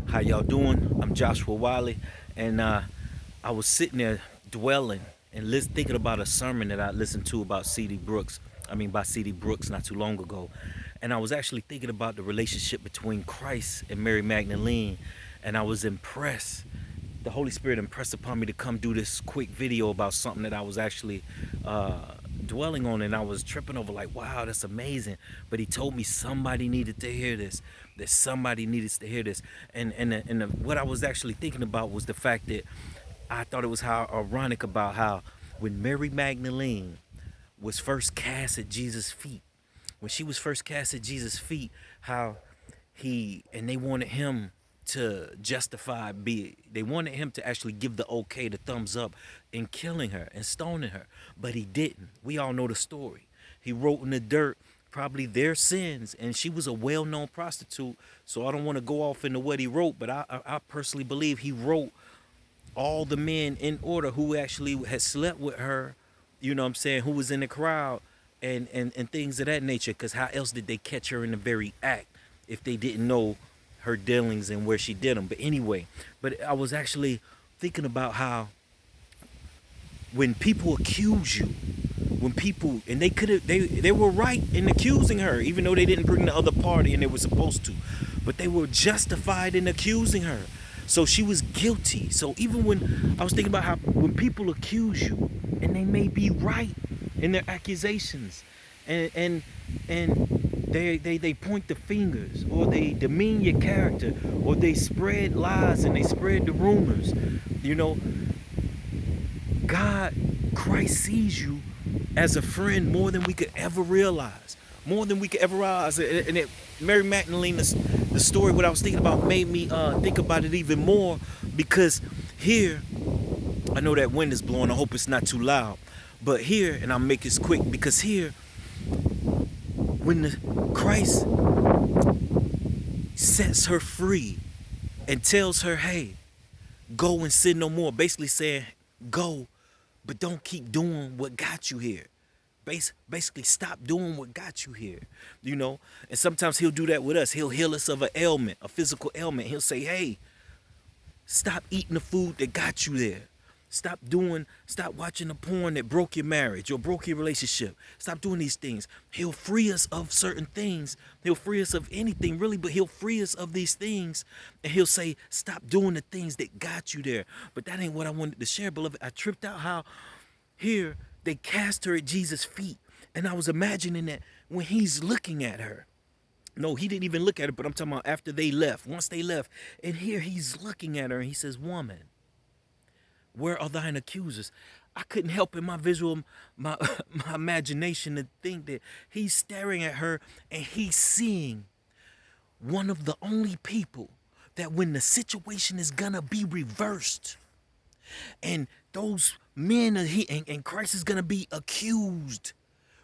How y'all doing? I'm Joshua Wiley, and I was sitting there dwelling and thinking about a sermon that I listened to about C.D. Brooks. By C.D. Brooks not too long ago, and I was actually thinking about the relationship between Christ and Mary Magdalene, and I was impressed. The Holy Spirit impressed upon me to come do this quick video about something that I was actually uh, dwelling on, and I was tripping over like, wow, that's amazing. But he told me somebody needed to hear this. That somebody needed to hear this, and what I was actually thinking about was the fact that I thought it was how ironic about how when Mary Magdalene was first cast at Jesus' feet, when she was first cast at Jesus' feet, how they wanted him to justify they wanted him to actually give the okay, the thumbs up in killing her and stoning her, but he didn't. We all know the story. He wrote in the dirt probably their sins, and she was a well-known prostitute, so I don't want to go off into what he wrote, but I personally believe he wrote all the men in order who actually had slept with her, you know what I'm saying, who was in the crowd, and things of that nature, because how else did they catch her in the very act if they didn't know her dealings and where she did them? But anyway, but I was actually thinking about how when people accuse you, when people, and they could have, they were right in accusing her, even though they didn't bring the other party and they were supposed to, but they were justified in accusing her. So she was guilty. So even when I was thinking about how when people accuse you and they may be right in their accusations, and they point the fingers, or they demean your character, or they spread lies and they spread the rumors, you know, God, Christ sees you as a friend more than we could ever realize. More than we could ever realize. And Mary Magdalene, the story, what I was thinking about, made me think about it even more, because here, I know that wind is blowing. I hope it's not too loud. But here, and I'll make this quick, because here, when Christ sets her free and tells her, hey, go and sin no more, basically saying, go, but don't keep doing what got you here. Basically, stop doing what got you here, you know? And sometimes he'll do that with us. He'll heal us of an ailment, a physical ailment. He'll say, hey, stop eating the food that got you there. Stop watching the porn that broke your marriage or broke your relationship. Stop doing these things. He'll free us of certain things. He'll free us of anything, really, but he'll free us of these things. And he'll say, stop doing the things that got you there. But that ain't what I wanted to share, beloved. I tripped out how here they cast her at Jesus' feet. And I was imagining that when he's looking at her. No, he didn't even look at her, but I'm talking about after they left, once they left. And here he's looking at her and he says, woman, where are thine accusers? I couldn't help in my visual, my imagination to think that he's staring at her and he's seeing one of the only people that when the situation is gonna be reversed and those men and Christ is gonna be accused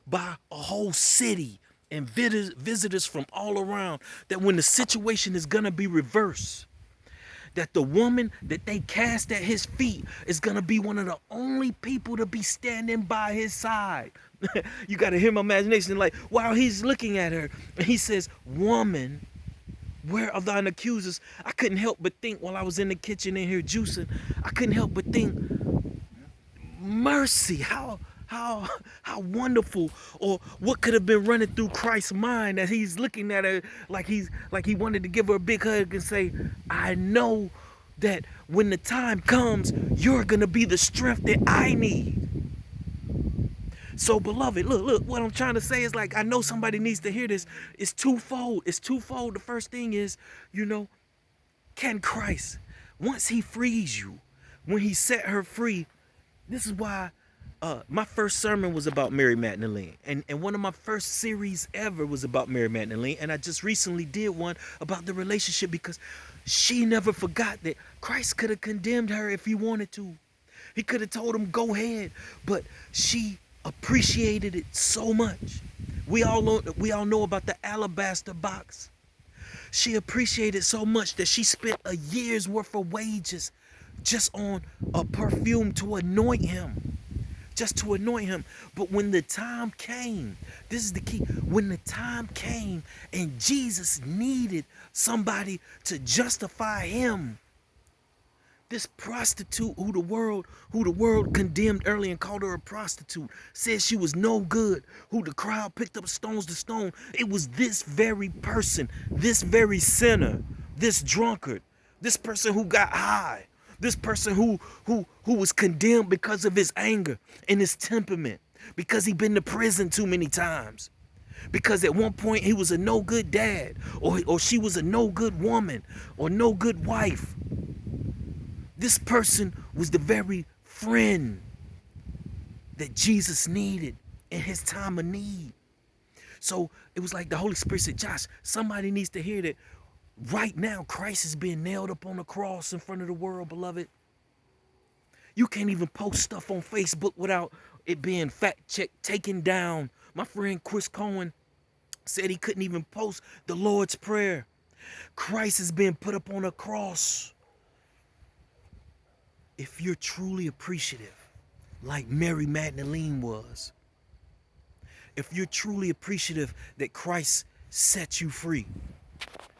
by a whole city and visitors from all around, that when the situation is gonna be reversed, that the woman that they cast at his feet is gonna be one of the only people to be standing by his side. You gotta hear my imagination, like while he's looking at her and he says, woman, where are thine accusers? I couldn't help but think while I was in the kitchen in here juicing, I couldn't help but think, mercy, how wonderful, or what could have been running through Christ's mind as he's looking at her like he wanted to give her a big hug and say, I know that when the time comes, you're gonna be the strength that I need. So beloved, look, what I'm trying to say is, like, I know somebody needs to hear this. It's twofold. The first thing is, you know, can Christ, once he frees you, when he set her free, this is why my first sermon was about Mary Magdalene. And one of my first series ever was about Mary Magdalene. And I just recently did one about the relationship, because she never forgot that Christ could have condemned her if he wanted to. He could have told him, go ahead. But she appreciated it so much. We all know about the alabaster box. She appreciated so much that she spent a year's worth of wages just on a perfume to anoint him. just to anoint him. But when the time came, this is the key. When the time came and Jesus needed somebody to justify him, this prostitute who the world condemned early and called her a prostitute, said she was no good, who the crowd picked up stones to stone. It was this very person, this very sinner, this drunkard, this person who got high, this person who was condemned because of his anger and his temperament, because he'd been to prison too many times. Because at one point he was a no good dad, or she was a no good woman, or no good wife. This person was the very friend that Jesus needed in his time of need. So it was like the Holy Spirit said, Josh, somebody needs to hear that right now Christ is being nailed up on the cross in front of the world, beloved. You can't even post stuff on Facebook without it being fact checked, taken down. My friend Chris Cohen said he couldn't even post the Lord's Prayer. Christ is being put up on a cross. If you're truly appreciative, like Mary Magdalene was, if you're truly appreciative that Christ set you free,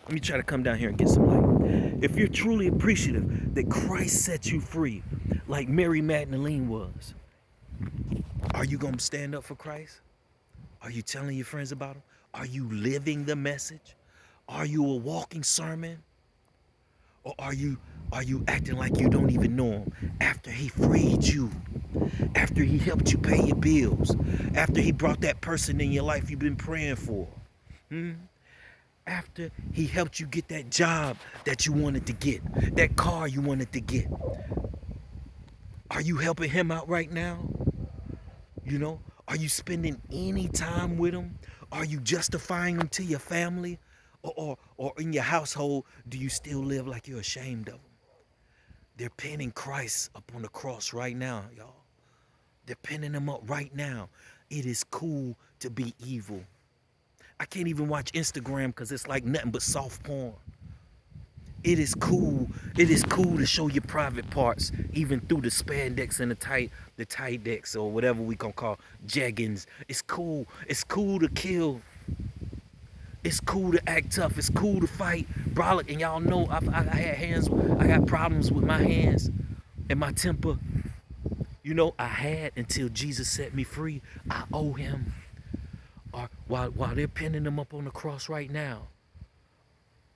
let me try to come down here and get some light. If you're truly appreciative that Christ set you free, like Mary Magdalene was, are you going to stand up for Christ? Are you telling your friends about him? Are you living the message? Are you a walking sermon? Or are you acting like you don't even know him after he freed you, after he helped you pay your bills, after he brought that person in your life you've been praying for, after he helped you get that job that you wanted to get, that car you wanted to get? Are you helping him out right now? You know, are you spending any time with him? Are you justifying him to your family? Or in your household, do you still live like you're ashamed of him? They're pinning Christ up on the cross right now, y'all. They're pinning him up right now. It is cool to be evil. I can't even watch Instagram because it's like nothing but soft porn. It is cool. It is cool to show your private parts, even through the spandex and the tight decks, or whatever we gonna call jeggings. It's cool. It's cool to kill. It's cool to act tough. It's cool to fight. Brolic, and y'all know I had hands. I got problems with my hands and my temper. You know, I had until Jesus set me free. I owe him. Or while they're pinning him up on the cross right now,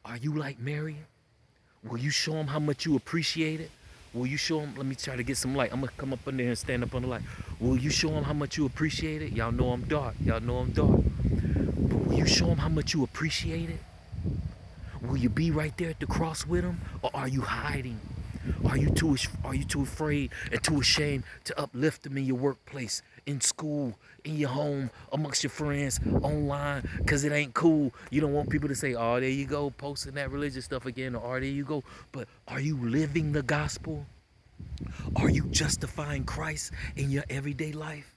are you like Mary? Will you show him how much you appreciate it? Will you show him? Let me try to get some light. I'm gonna come up in there and stand up on the light. Will you show him how much you appreciate it? Y'all know I'm dark. Y'all know I'm dark. But will you show him how much you appreciate it? Will you be right there at the cross with him, or are you hiding? Are you too afraid and too ashamed to uplift him in your workplace, in school, in your home, amongst your friends, online, because it ain't cool? You don't want people to say, oh, there you go, posting that religious stuff again, or oh, there you go. But are you living the gospel? Are you justifying Christ in your everyday life?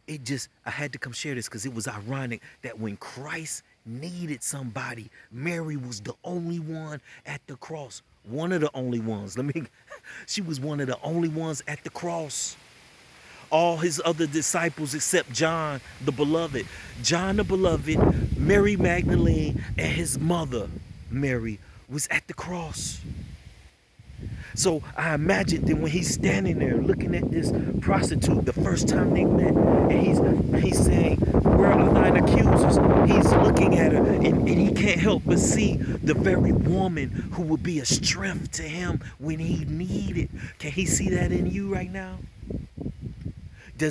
I had to come share this because it was ironic that when Christ needed somebody, Mary was the only one at the cross. One of the only ones. She was one of the only ones at the cross. All his other disciples except John the beloved. John the beloved, Mary Magdalene, and his mother, Mary, was at the cross. So I imagine that when he's standing there looking at this prostitute the first time they met, and he's saying, where are thine accusers? He's looking at her, and he can't help but see the very woman who would be a strength to him when he needed. Can he see that in you right now?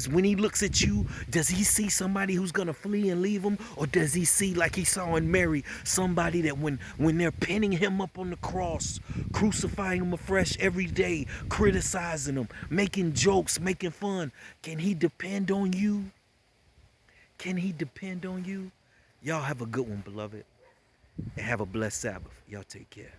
When he looks at you, does he see somebody who's gonna flee and leave him? Or does he see, like he saw in Mary, somebody that when they're pinning him up on the cross, crucifying him afresh every day, criticizing him, making jokes, making fun, can he depend on you? Can he depend on you? Y'all have a good one, beloved, and have a blessed Sabbath. Y'all take care.